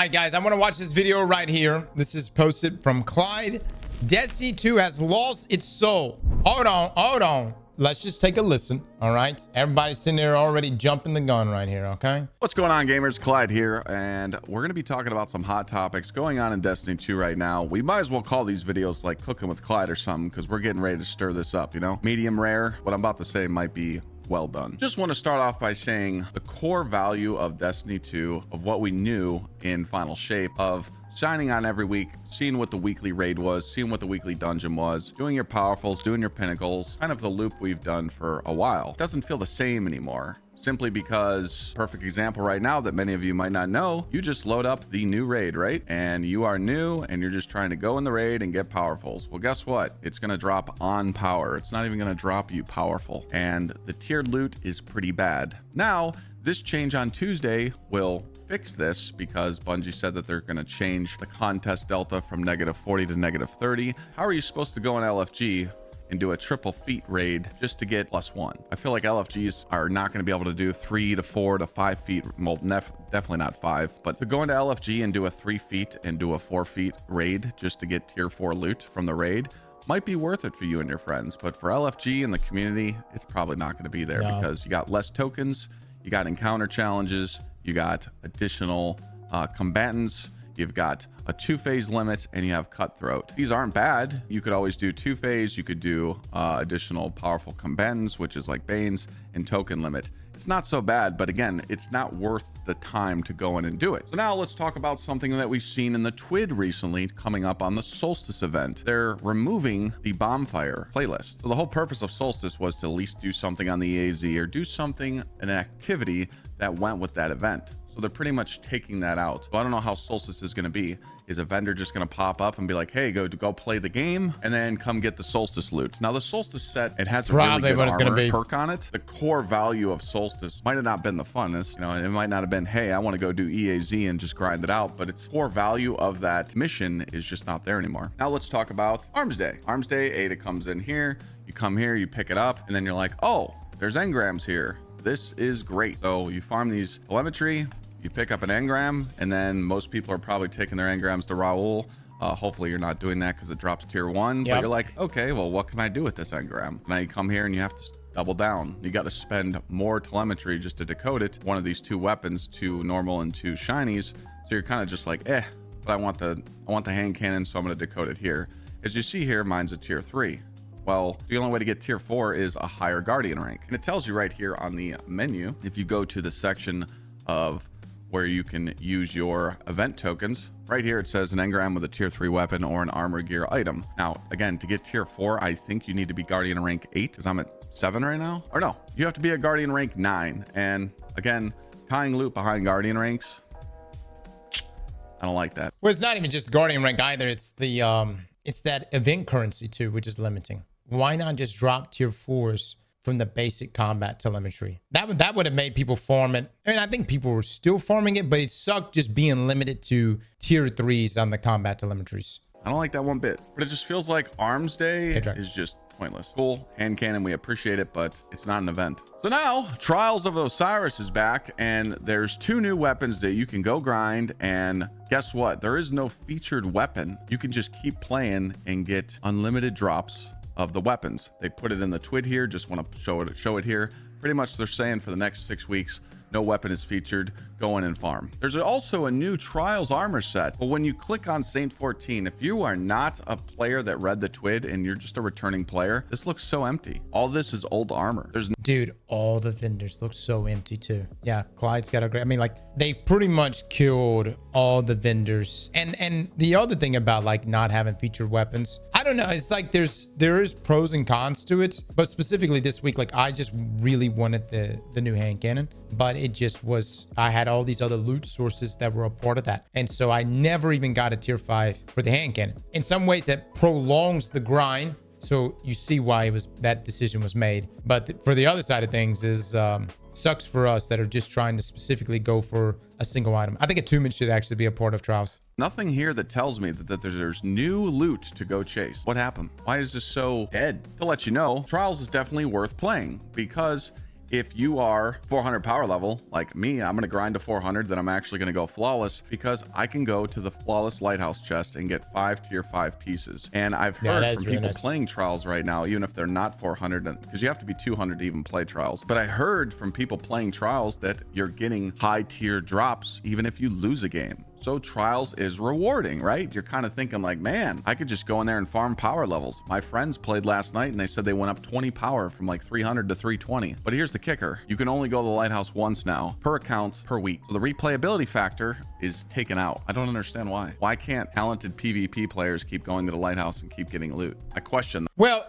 right, guys, I want to watch this video right here. This is posted from Clyde. Destiny 2 has lost its soul. Hold on. Let's just take a listen. All right, everybody's sitting there already jumping the gun right here. Okay, what's going on, gamers? Clyde here, and we're going to be talking about some hot topics going on in Destiny 2 right now. We might as well call these videos like Cooking with Clyde or something, because we're getting ready to stir this up, you know. Medium rare. What I'm about to say might be well done. Just want to start off by saying the core value of Destiny 2, of what we knew in Final Shape, of signing on every week, seeing what the weekly raid was, seeing what the weekly dungeon was, doing your powerfuls, doing your pinnacles, kind of the loop we've done for a while. It doesn't feel the same anymore, simply because, perfect example right now that many of you might not know, you just load up the new raid, right? And you are new and you're just trying to go in the raid and get powerfuls. Well, guess what? It's going to drop on power. It's not even going to drop you powerful. And the tiered loot is pretty bad. Now, this change on Tuesday will fix this, because Bungie said that they're going to change the contest delta from -40 to -30. How are you supposed to go in LFG and do a triple feat raid just to get +1? I feel like LFGs are not going to be able to do 3 to 4 to 5 feet. Well, definitely not 5, but to go into LFG and do a 3 feet and do a 4 feet raid just to get tier 4 loot from the raid might be worth it for you and your friends. But for LFG and the community, it's probably not going to be there, because you got less tokens, you got encounter challenges, you got additional combatants, you've got a 2-phase limit, and you have cutthroat. These aren't bad. You could always do 2-phase. You could do additional powerful combatants, which is like Banes, and token limit. It's not so bad, but again, it's not worth the time to go in and do it. So now let's talk about something that we've seen in the TWID recently coming up on the Solstice event. They're removing the bonfire playlist. So the whole purpose of Solstice was to at least do something on the AZ, or do something, an activity that went with that event. So they're pretty much taking that out. So I don't know how Solstice is going to be. Is a vendor just going to pop up and be like, hey, go play the game and then come get the Solstice loot? Now the Solstice set, it has a really good armor perk on it. The core value of Solstice might have not been the funnest. You know, it might not have been, hey, I want to go do EAZ and just grind it out, but its core value of that mission is just not there anymore. Now let's talk about Arms Day. Arms Day, Ada comes in here, you come here, you pick it up, and then you're like, oh, there's engrams here. This is great. So you farm these telemetry, you pick up an engram, and then most people are probably taking their engrams to Raoul. Hopefully you're not doing that, because it drops tier 1. But you're like, okay, well, what can I do with this engram? Now you come here and you have to double down. You got to spend more telemetry just to decode it. One of these 2 weapons, 2 normal and 2 shinies. So you're kind of just like, but I want the hand cannon, so I'm going to decode it here. As you see here, mine's a tier 3. Well, the only way to get tier 4 is a higher guardian rank. And it tells you right here on the menu, if you go to the section of where you can use your event tokens, right here it says an engram with a tier 3 weapon or an armor gear item. Now, again, to get tier 4, I think you need to be guardian rank 8, because I'm at 7 right now. Or no, you have to be a guardian rank 9. And again, tying loot behind guardian ranks, I don't like that. Well, it's not even just guardian rank either. It's the it's that event currency too, which is limiting. Why not just drop tier 4s from the basic combat telemetry? That would have made people farm it. I mean, I think people were still farming it, but it sucked just being limited to tier 3s on the combat telemetries. I don't like that one bit, but it just feels like Arms Day is just pointless. Cool, hand cannon, we appreciate it, but it's not an event. So now Trials of Osiris is back, and there's 2 new weapons that you can go grind, and guess what? There is no featured weapon. You can just keep playing and get unlimited drops of the weapons. They put it in the TWID here. Just want to show it here. Pretty much they're saying for the next 6 weeks, no weapon is featured. Go in and farm. There's also a new Trials armor set, but when you click on Saint 14, if you are not a player that read the TWID and you're just a returning player, this looks so empty. All this is old armor. Dude, all the vendors look so empty too. Yeah, Clyde's got a great, I mean, like, they've pretty much killed all the vendors. And the other thing about like not having featured weapons, I don't know, it's like there is pros and cons to it, but specifically this week, like, I just really wanted the new hand cannon, but it just was, I had all these other loot sources that were a part of that, and so I never even got a tier 5 for the hand cannon. In some ways that prolongs the grind, so you see why that decision was made. But for the other side of things is sucks for us that are just trying to specifically go for a single item. I think attunement should actually be a part of Trials. Nothing here that tells me that there's new loot to go chase. What happened? Why is this so dead? To let you know, Trials is definitely worth playing, because if you are 400 power level like me, I'm going to grind to 400, then I'm actually going to go flawless because I can go to the flawless lighthouse chest and get 5 tier 5 pieces. And I've heard from people playing trials right now, even if they're not 400, because you have to be 200 to even play trials. But I heard from people playing trials that you're getting high tier drops even if you lose a game. So trials is rewarding, right? You're kind of thinking like, man, I could just go in there and farm power levels. My friends played last night and they said they went up 20 power from like 300 to 320. But here's the kicker. You can only go to the lighthouse once now per account per week. So the replayability factor is taken out. I don't understand why. Why can't talented PvP players keep going to the lighthouse and keep getting loot? I question that. Well,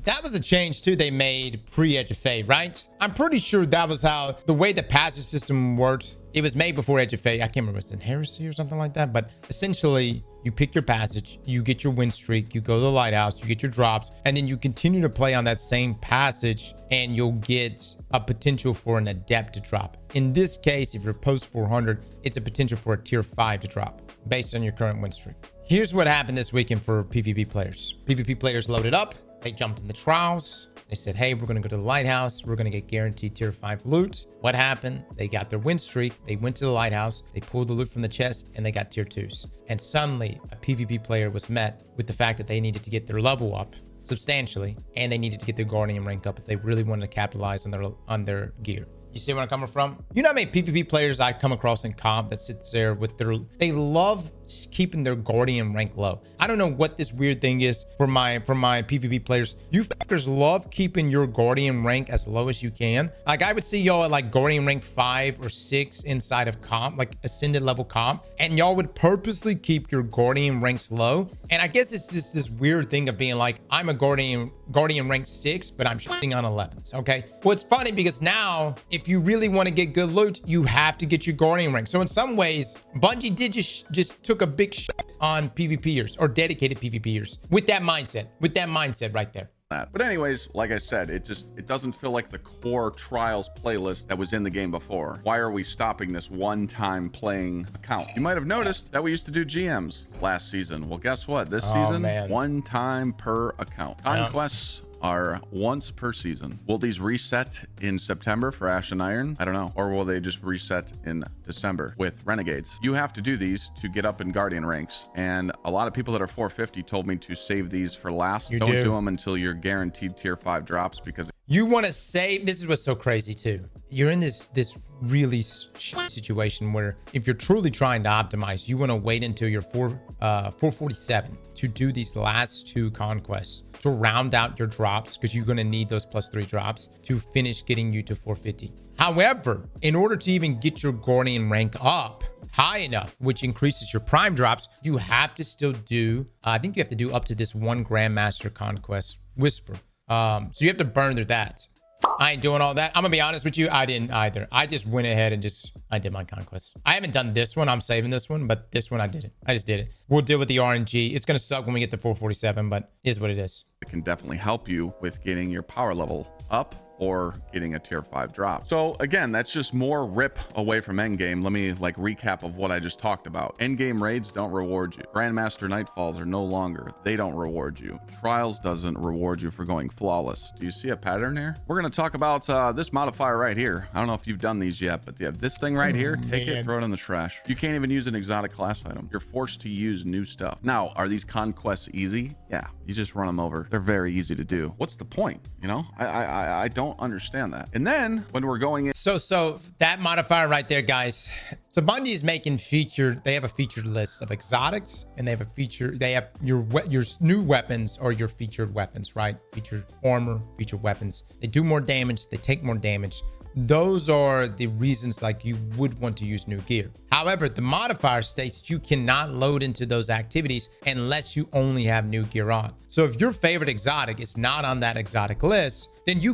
that was a change too they made pre-Edge of Fate, right? I'm pretty sure that was how the way the passage system worked. It was made before Edge of Fate. I can't remember, it's in Heresy or something like that. But essentially, you pick your passage, you get your win streak, you go to the lighthouse, you get your drops, and then you continue to play on that same passage, and you'll get a potential for an adept to drop. In this case, if you're post 400, it's a potential for a tier 5 to drop based on your current win streak. Here's what happened this weekend for PvP players. PvP players loaded up, they jumped in the trials. They said, hey, we're going to go to the lighthouse. We're going to get guaranteed tier 5 loot. What happened? They got their win streak. They went to the lighthouse. They pulled the loot from the chest and they got tier 2s. And suddenly a PvP player was met with the fact that they needed to get their level up substantially and they needed to get their guardian rank up if they really wanted to capitalize on their gear. You see where I'm coming from? You know how many PvP players I come across in comp that sits there with they love keeping their guardian rank low. I don't know what this weird thing is for my PvP players. You fuckers love keeping your guardian rank as low as you can. Like I would see y'all at like guardian rank 5 or 6 inside of comp, like ascended level comp, and y'all would purposely keep your guardian ranks low. And I guess it's just this weird thing of being like, I'm a guardian rank 6, but I'm shitting on 11s. Okay. Well, it's funny because now if you really want to get good loot, you have to get your guardian rank. So in some ways, Bungie did just took a big shit on PvPers or dedicated PvPers with that mindset right there. But anyways, like I said, it doesn't feel like the core trials playlist that was in the game before. Why are we stopping this one-time playing account? You might have noticed that we used to do GMs last season. Well, guess what? This season, one time per account. Conquests are once per season. Will these reset in September for Ash and Iron? I don't know. Or will they just reset in December with Renegades? You have to do these to get up in Guardian ranks. And a lot of people that are 450 told me to save these for last. Don't do them until you're guaranteed tier 5 drops because you want to save. This is what's so crazy too. You're in this really situation where if you're truly trying to optimize, you want to wait until you're 447 to do these last 2 conquests to round out your drops, because you're going to need those +3 drops to finish getting you to 450. However, in order to even get your guardian rank up high enough, which increases your prime drops, you have to still do, I think you have to do up to this 1 Grandmaster Conquest Whisper. So you have to burn through that. I ain't doing all that. I'm gonna be honest with you, I didn't either. I just went ahead and I did my conquest. I haven't done this one. I'm saving this one, but this one I did it. I just did it. We'll deal with the RNG. It's gonna suck when we get to 447, but it is what it is. It can definitely help you with getting your power level up or getting a tier 5 drop. So again, that's just more rip away from endgame. Let me like recap of what I just talked about. Endgame raids don't reward you. Grandmaster Nightfalls are no longer. They don't reward you. Trials doesn't reward you for going flawless. Do you see a pattern here? We're gonna talk about this modifier right here. I don't know if you've done these yet, but yeah, this thing right here, take it, throw it in the trash. You can't even use an exotic class item. You're forced to use new stuff. Now, are these conquests easy? Yeah, you just run them over. They're very easy to do. What's the point? You know, I don't understand that. And then when we're going in, so that modifier right there, guys. So Bungie is making they have a featured list of exotics, and they have your new weapons or your featured weapons, right? Featured armor, featured weapons. They do more damage, they take more damage. Those are the reasons like you would want to use new gear. However, the modifier states that you cannot load into those activities unless you only have new gear on. So if your favorite exotic is not on that exotic list, then you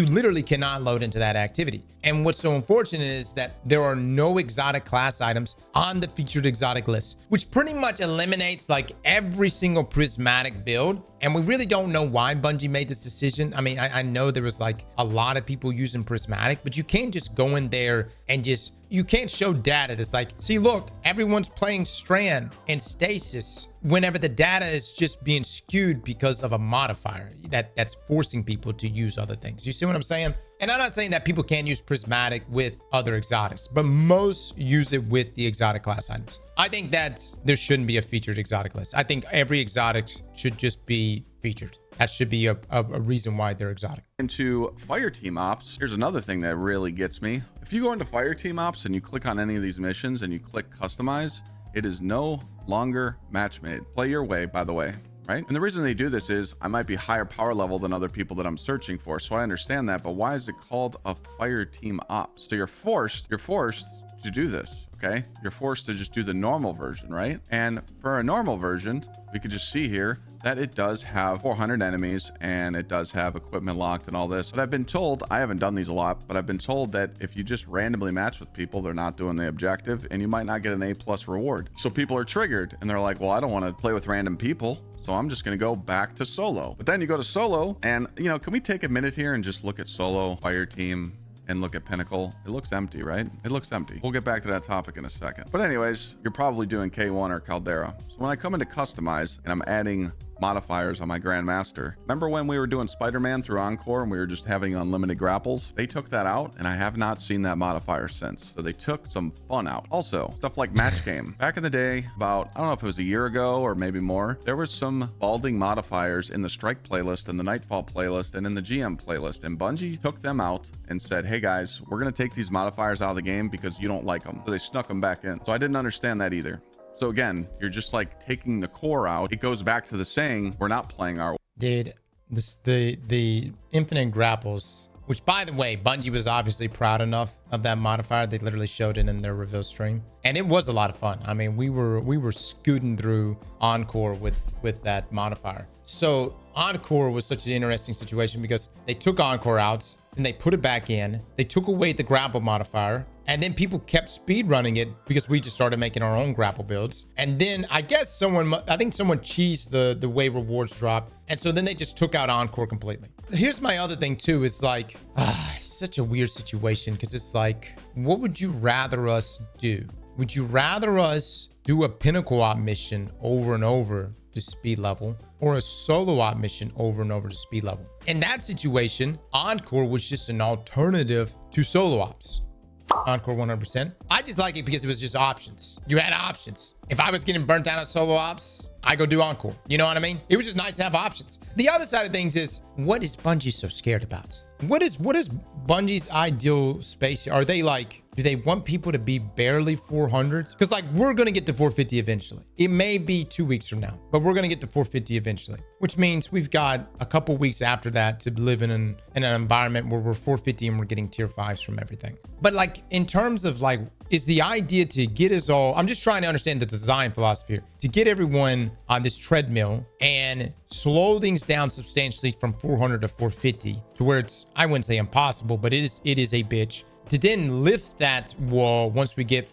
literally cannot load into that activity. And what's so unfortunate is that there are no exotic class items on the featured exotic list, which pretty much eliminates like every single prismatic build. And we really don't know why Bungie made this decision. I mean, I know there was like a lot of people using prismatic, but you can't just go in there and just you can't show data that's like, see, look, everyone's playing Strand and Stasis whenever the data is just being skewed because of a modifier that's forcing people to use other things. You see what I'm saying? And I'm not saying that people can't use Prismatic with other exotics, but most use it with the exotic class items. I think that there shouldn't be a featured exotic list. I think every exotic should just be featured. That should be a reason why they're exotic. Into Fireteam Ops, here's another thing that really gets me. If you go into Fireteam Ops and you click on any of these missions and you click customize, it is no longer match made. Play your way, by the way. Right? And the reason they do this is I might be higher power level than other people that I'm searching for. So I understand that, but why is it called a Fireteam Ops? So you're forced to do this. Okay. You're forced to just do the normal version, right? And for a normal version, we could just see here that it does have 400 enemies and it does have equipment locked and all this. But I've been told, I haven't done these a lot, but I've been told that if you just randomly match with people, they're not doing the objective and you might not get an A+ reward. So people are triggered and they're like, well, I don't want to play with random people. So I'm just going to go back to solo. But then you go to solo and, you know, can we take a minute here and just look at solo, Fireteam, and look at Pinnacle? It looks empty, right? It looks empty. We'll get back to that topic in a second. But anyways, you're probably doing K1 or Caldera. So when I come into customize and I'm adding modifiers on my Grandmaster, remember when we were doing Spider-Man through Encore and we were just having unlimited grapples? They took that out and I have not seen that modifier since. So they took some fun out. Also, stuff like match game. Back in the day, about, I don't know if it was a year ago or maybe more, there was some balding modifiers in the Strike playlist and the Nightfall playlist and in the GM playlist. And Bungie took them out and said, hey guys, we're going to take these modifiers out of the game because you don't like them. So they snuck them back in. So I didn't understand that either. So again, you're just like taking the core out. It goes back to the saying, we're not playing our... Dude, the infinite grapples, which by the way, Bungie was obviously proud enough of that modifier. They literally showed it in their reveal stream. And it was a lot of fun. I mean, we were scooting through Encore with that modifier. So Encore was such an interesting situation because they took Encore out and they put it back in. They took away the grapple modifier. And then people kept speed running it because we just started making our own grapple builds. And then I think someone cheesed the way rewards drop. And so then they just took out Encore completely. Here's my other thing too. It's like, it's such a weird situation because it's like, what would you rather us do? Would you rather us do a Pinnacle Op mission over and over to speed level or a solo op mission over and over to speed level? In that situation, Encore was just an alternative to solo ops. Encore 100%. I just like it because it was just options. You had options. If I was getting burnt out on solo ops, I go do Encore. You know what I mean? It was just nice to have options. The other side of things is, what is Bungie so scared about? What is Bungie's ideal space? Are they like, do they want people to be barely 400s? Because like, we're going to get to 450 eventually. It may be 2 weeks from now, but we're going to get to 450 eventually, which means we've got a couple weeks after that to live in an environment where we're 450 and we're getting tier 5s from everything. But like, in terms of like, is the idea to get us all, I'm just trying to understand the design philosophy here, to get everyone on this treadmill and slow things down substantially from 400 to 450 to where it's, I wouldn't say impossible, but it is a bitch to then lift that wall once we get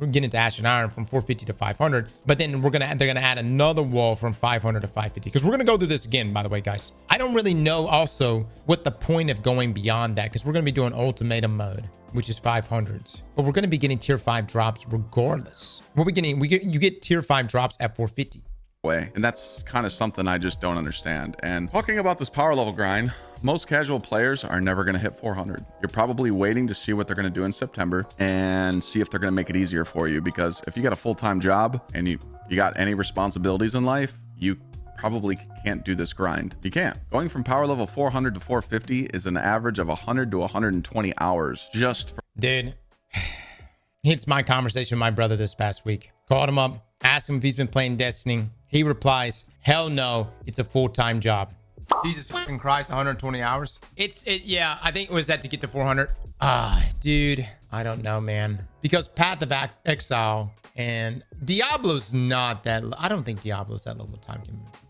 into Ash and Iron from 450 to 500. But then they're gonna add another wall from 500 to 550 because we're gonna go through this again, by the way, guys. I don't really know also what the point of going beyond that, because we're gonna be doing ultimatum mode, which is 500s, but we're gonna be getting tier 5 drops regardless. What we getting? You get tier 5 drops at 450. Way. And that's kind of something I just don't understand. And talking about this power level grind, most casual players are never going to hit 400. You're probably waiting to see what they're going to do in September and see if they're going to make it easier for you. Because if you got a full-time job and you got any responsibilities in life, you probably can't do this grind. You can't. Going from power level 400 to 450 is an average of 100 to 120 hours just for... Dude, it's my conversation with my brother this past week. Called him up, asked him if he's been playing Destiny. He replies, hell no, it's a full-time job. Jesus fucking Christ, 120 hours. Yeah, I think it was that to get to 400. Dude, I don't know, man. Because Path of Exile and Diablo's not that, I don't think Diablo's that level of time.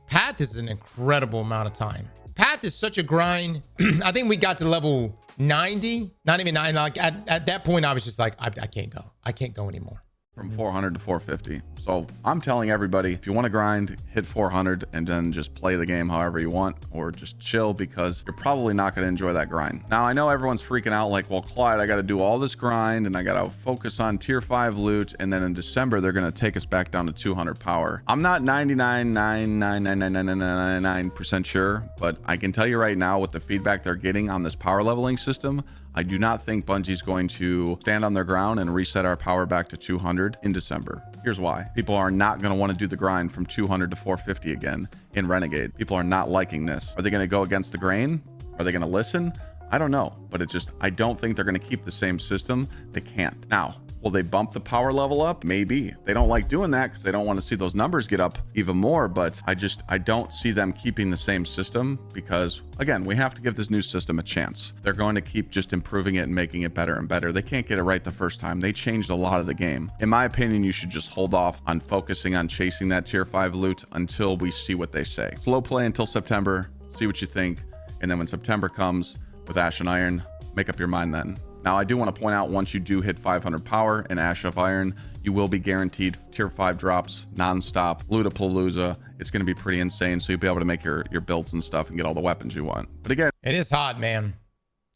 Path is an incredible amount of time. Path is such a grind. I think we got to level 90, not even 9. Like at that point, I was just like, I can't go. I can't go anymore. From 400 to 450. So I'm telling everybody, if you want to grind, hit 400 and then just play the game however you want, or just chill, because you're probably not going to enjoy that grind. Now, I know everyone's freaking out like, well, Clyde, I got to do all this grind and I got to focus on tier 5 loot. And then in December, they're going to take us back down to 200 power. I'm not 99.9999999% sure, but I can tell you right now, with the feedback they're getting on this power leveling system, I do not think Bungie's going to stand on their ground and reset our power back to 200 in December. Here's why. People are not going to want to do the grind from 200 to 450 again in Renegade. People are not liking this. Are they going to go against the grain? Are they going to listen? I don't know, but I don't think they're going to keep the same system. They can't. Now, will they bump the power level up? Maybe. They don't like doing that because they don't want to see those numbers get up even more, but I don't see them keeping the same system because, again, we have to give this new system a chance. They're going to keep just improving it and making it better and better. They can't get it right the first time. They changed a lot of the game. In my opinion, you should just hold off on focusing on chasing that tier 5 loot until we see what they say. Slow play until September, see what you think, and then when September comes with Ash and Iron, make up your mind then. Now, I do want to point out, once you do hit 500 power in Ash of Iron, you will be guaranteed tier 5 drops nonstop, Lootapalooza. It's going to be pretty insane, so you'll be able to make your builds and stuff and get all the weapons you want. But again, it is hard, man.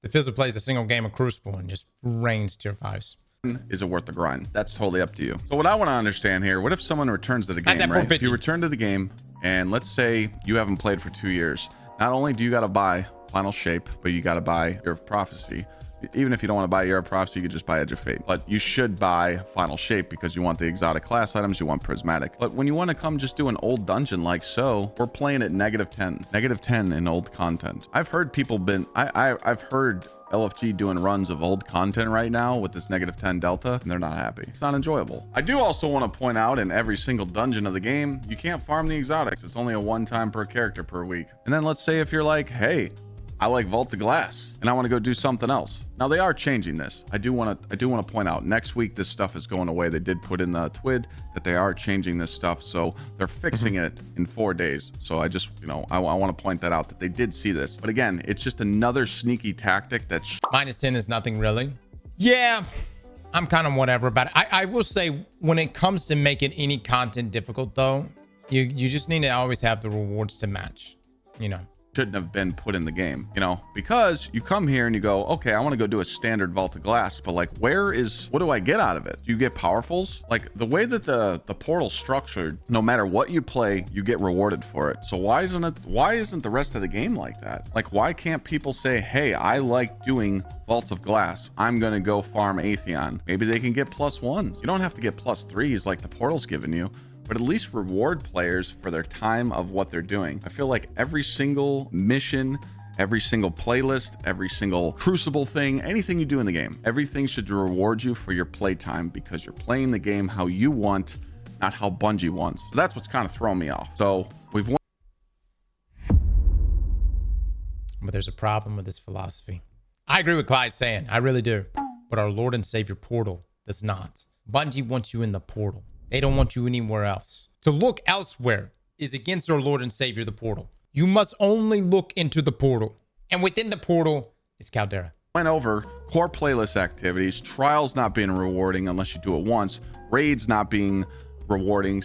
The Fizzle plays a single game of Crucible and just rains tier 5s. Is it worth the grind? That's totally up to you. So what I want to understand here, what if someone returns to the game, right? If you return to the game, and let's say you haven't played for 2 years, not only do you got to buy Final Shape, but you got to buy Year of Prophecy. Even if you don't want to buy Year of Prophecy, you could just buy Edge of Fate. But you should buy Final Shape because you want the exotic class items, you want Prismatic. But when you want to come just do an old dungeon like so, we're playing at -10 in old content. I've heard people I've heard LFG doing runs of old content right now with this -10 delta, and they're not happy. It's not enjoyable. I do also want to point out, in every single dungeon of the game, you can't farm the exotics. It's only a one-time per character per week. And then let's say if you're like, hey, I like Vault of Glass and I want to go do something else. Now, they are changing this. I do want to point out, next week this stuff is going away. They did put in the TWID that they are changing this stuff, so they're fixing it in 4 days. So I just, I want to point that out, that they did see this. But again, it's just another sneaky tactic that's -10 is nothing really. Yeah, I'm kind of whatever about it. I will say, when it comes to making any content difficult though, you just need to always have the rewards to match, shouldn't have been put in the game, because you come here and you go, okay, I want to go do a standard Vault of Glass, but like, what do I get out of it? Do you get powerfuls? Like, the way that the portal's structured, no matter what you play, you get rewarded for it. So why isn't the rest of the game like that? Like, why can't people say, hey, I like doing Vaults of Glass, I'm gonna go farm Atheon? Maybe they can get +1s. You don't have to get +3s like the portal's giving you, but at least reward players for their time of what they're doing. I feel like every single mission, every single playlist, every single Crucible thing, anything you do in the game, everything should reward you for your playtime, because you're playing the game how you want, not how Bungie wants. So that's what's kind of throwing me off. So we've won. But there's a problem with this philosophy. I agree with Clyde saying, I really do. But our Lord and Savior portal does not. Bungie wants you in the portal. They don't want you anywhere else. To look elsewhere is against our Lord and Savior, the portal. You must only look into the portal. And within the portal is Caldera. Went over core playlist activities, trials not being rewarding unless you do it once, raids not being rewarding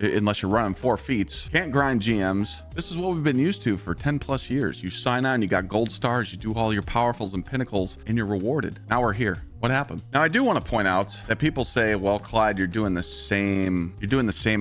unless you're running 4 feats, can't grind GMs. This is what we've been used to for 10+ years. You sign on, you got gold stars, you do all your powerfuls and pinnacles, and you're rewarded. Now we're here. What happened? Now, I do want to point out that people say, well, Clyde, you're doing the same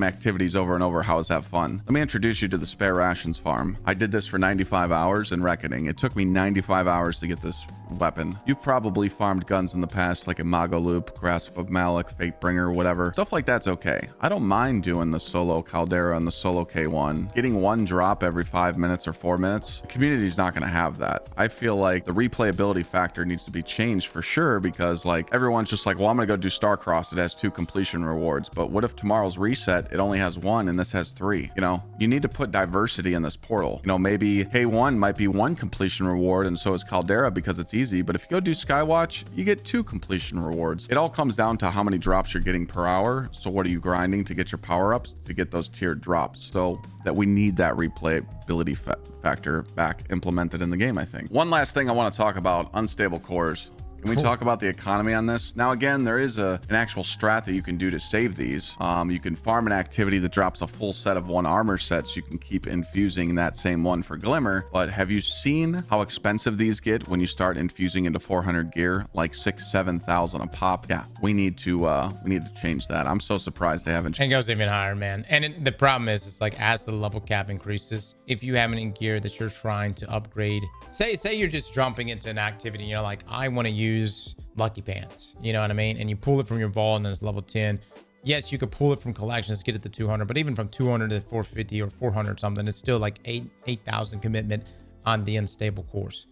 activities over and over. How is that fun? Let me introduce you to the Spare Rations farm. I did this for 95 hours in Reckoning. It took me 95 hours to get this weapon. You've probably farmed guns in the past, like Imago Loop, Grasp of Malik, Fatebringer, whatever. Stuff like that's okay. I don't mind doing the solo Caldera and the solo K1. Getting 1 drop every 5 minutes or 4 minutes. The community's not going to have that. I feel like the replayability factor needs to be changed for sure, because like, everyone's just like, well, I'm gonna go do Starcross. It has 2 completion rewards. But what if tomorrow's reset, it only has 1 and this has 3? You need to put diversity in this portal. Maybe K1 might be 1 completion reward, and so is Caldera because it's easy. But if you go do Skywatch, you get 2 completion rewards. It all comes down to how many drops you're getting per hour. So what are you grinding to get your power-ups to get those tiered drops? So that we need that replayability factor back implemented in the game, I think. One last thing I want to talk about, unstable cores. Can we talk about the economy on this? Now, again, there is an actual strat that you can do to save these. You can farm an activity that drops a full set of 1 armor set, so you can keep infusing that same one for Glimmer. But have you seen how expensive these get when you start infusing into 400 gear? Like 6,000-7,000 a pop. Yeah, we need to change that. I'm so surprised they haven't. It goes even higher, man. And the problem is, it's like as the level cap increases, if you have any gear that you're trying to upgrade, say you're just jumping into an activity, you know, like I want to use Lucky Pants, you know what I mean? And you pull it from your vault and then it's level 10. Yes, you could pull it from collections, get it to 200, but even from 200 to 450 or 400 something, it's still like 8,000 commitment on the unstable course.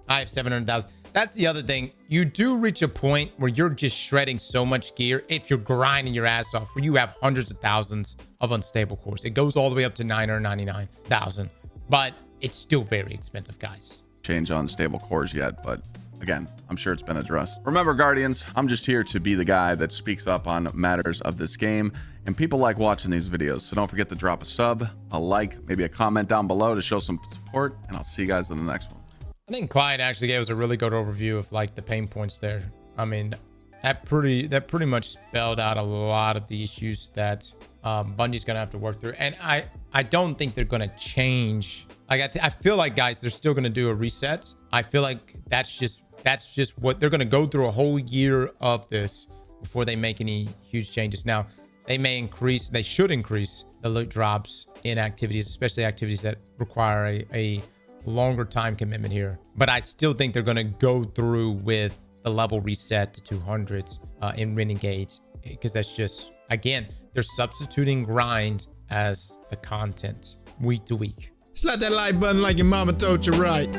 I have 700,000. That's the other thing. You do reach a point where you're just shredding so much gear if you're grinding your ass off, where you have hundreds of thousands of unstable cores. It goes all the way up to 999,000, but it's still very expensive, guys. Change on stable cores yet, but again, I'm sure it's been addressed. Remember, Guardians, I'm just here to be the guy that speaks up on matters of this game, and people like watching these videos. So don't forget to drop a sub, a like, maybe a comment down below to show some support, and I'll see you guys in the next one. I think Clyde actually gave us a really good overview of like the pain points there. I mean, that pretty much spelled out a lot of the issues that Bungie's gonna have to work through. And I don't think they're gonna change. Like I feel like, guys, they're still gonna do a reset. I feel like that's just what they're gonna go through, a whole year of this before they make any huge changes. Now, they should increase the loot drops in activities, especially activities that require a longer time commitment here. But I still think they're going to go through with the level reset to 200s in Renegades, because that's just, again, they're substituting grind as the content week to week. Slap that like button like your mama told you right.